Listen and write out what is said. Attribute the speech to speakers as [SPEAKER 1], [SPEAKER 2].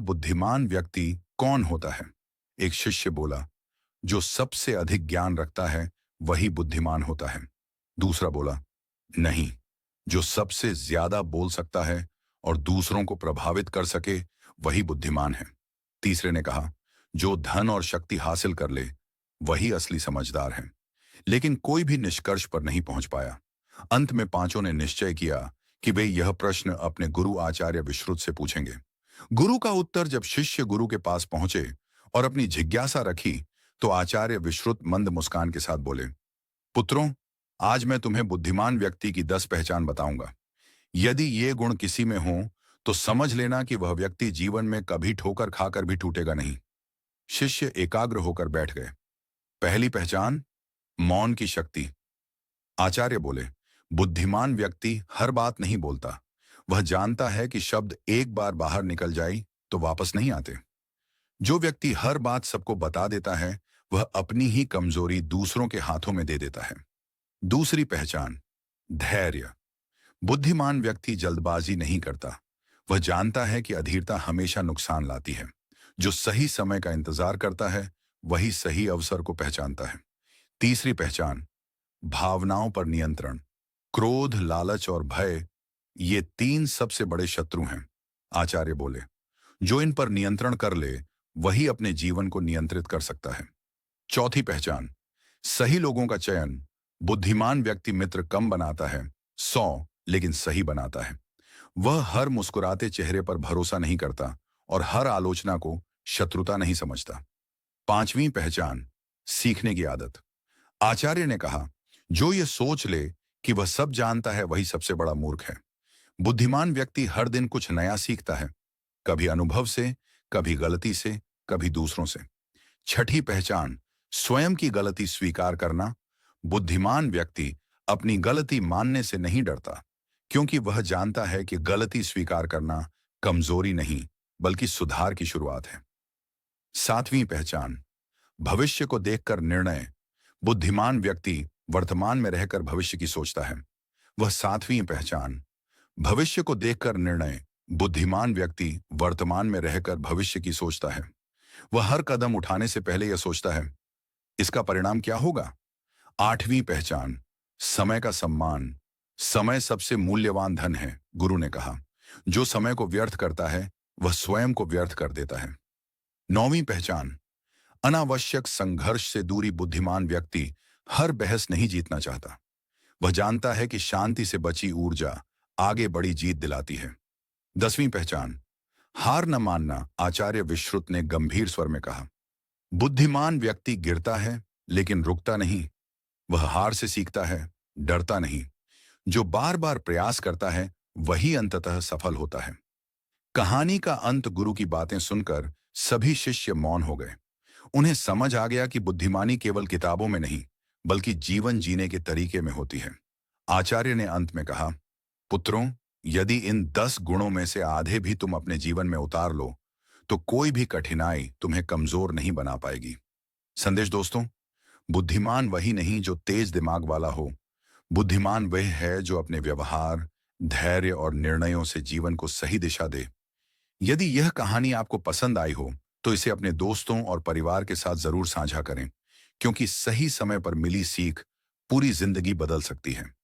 [SPEAKER 1] बुद्धिमान व्यक्ति कौन होता है? एक शिष्य बोला, जो सबसे अधिक ज्ञान रखता है वही बुद्धिमान होता है। दूसरा बोला, नहीं, जो सबसे ज्यादा बोल सकता है और दूसरों को प्रभावित कर सके वही बुद्धिमान है। तीसरे ने कहा, जो धन और शक्ति हासिल कर ले वही असली समझदार है। लेकिन कोई भी निष्कर्ष पर नहीं पहुंच पाया। अंत में पांचों ने निश्चय किया कि वे यह प्रश्न अपने गुरु आचार्य विश्रुत से पूछेंगे। गुरु का उत्तर जब शिष्य गुरु के पास पहुंचे और अपनी जिज्ञासा रखी, तो आचार्य विश्रुत मंद मुस्कान के साथ बोले, पुत्रों, आज मैं तुम्हें बुद्धिमान व्यक्ति की 10 पहचान बताऊंगा। यदि ये गुण किसी में हो तो समझ लेना कि वह व्यक्ति जीवन में कभी ठोकर खाकर भी टूटेगा नहीं। शिष्य एकाग्र होकर बैठ गए। पहली पहचान, मौन की शक्ति। आचार्य बोले, बुद्धिमान व्यक्ति हर बात नहीं बोलता। वह जानता है कि शब्द एक बार बाहर निकल जाए तो वापस नहीं आते। जो व्यक्ति हर बात सबको बता देता है वह अपनी ही कमजोरी दूसरों के हाथों में दे देता है। दूसरी पहचान, धैर्य। बुद्धिमान व्यक्ति जल्दबाजी नहीं करता। वह जानता है कि अधीरता हमेशा नुकसान लाती है। जो सही समय का इंतजार करता है वही सही अवसर को पहचानता है। तीसरी पहचान, भावनाओं पर नियंत्रण। क्रोध, लालच और भय, ये तीन सबसे बड़े शत्रु हैं। आचार्य बोले, जो इन पर नियंत्रण कर ले वही अपने जीवन को नियंत्रित कर सकता है। चौथी पहचान, सही लोगों का चयन। बुद्धिमान व्यक्ति मित्र कम बनाता है, 100 लेकिन सही बनाता है। वह हर मुस्कुराते चेहरे पर भरोसा नहीं करता और हर आलोचना को शत्रुता नहीं समझता। पांचवी पहचान, सीखने की आदत। आचार्य ने कहा, जो ये सोच ले कि वह सब जानता है वही सबसे बड़ा मूर्ख है। बुद्धिमान व्यक्ति हर दिन कुछ नया सीखता है, कभी अनुभव से, कभी गलती से, कभी दूसरों से। छठी पहचान, स्वयं की गलती स्वीकार करना। बुद्धिमान व्यक्ति अपनी गलती मानने से नहीं डरता, क्योंकि वह जानता है कि गलती स्वीकार करना कमजोरी नहीं बल्कि सुधार की शुरुआत है। सातवीं पहचान, भविष्य को देखकर निर्णय। बुद्धिमान व्यक्ति वर्तमान में रहकर भविष्य की सोचता है। वह सातवीं पहचान, भविष्य को देखकर निर्णय। बुद्धिमान व्यक्ति वर्तमान में रहकर भविष्य की सोचता है। वह हर कदम उठाने से पहले यह सोचता है, इसका परिणाम क्या होगा। आठवीं पहचान, समय का सम्मान। समय सबसे मूल्यवान धन है। गुरु ने कहा, जो समय को व्यर्थ करता है वह स्वयं को व्यर्थ कर देता है। नौवीं पहचान, अनावश्यक संघर्ष से दूरी। बुद्धिमान व्यक्ति हर बहस नहीं जीतना चाहता। वह जानता है कि शांति से बची ऊर्जा आगे बड़ी जीत दिलाती है। 10वीं पहचान, हार न मानना। आचार्य विश्रुत ने गंभीर स्वर में कहा, बुद्धिमान व्यक्ति गिरता है लेकिन रुकता नहीं। वह हार से सीखता है, डरता नहीं। जो बार बार प्रयास करता है वही अंततः सफल होता है। कहानी का अंत, गुरु की बातें सुनकर सभी शिष्य मौन हो गए। उन्हें समझ आ गया कि बुद्धिमानी केवल किताबों में नहीं बल्कि जीवन जीने के तरीके में होती है। आचार्य ने अंत में कहा, पुत्रों, यदि इन 10 गुणों में से आधे भी तुम अपने जीवन में उतार लो तो कोई भी कठिनाई तुम्हें कमजोर नहीं बना पाएगी। संदेश दोस्तों, बुद्धिमान वही नहीं जो तेज दिमाग वाला हो। बुद्धिमान वह है जो अपने व्यवहार, धैर्य और निर्णयों से जीवन को सही दिशा दे। यदि यह कहानी आपको पसंद आई हो तो इसे अपने दोस्तों और परिवार के साथ जरूर साझा करें, क्योंकि सही समय पर मिली सीख पूरी जिंदगी बदल सकती है।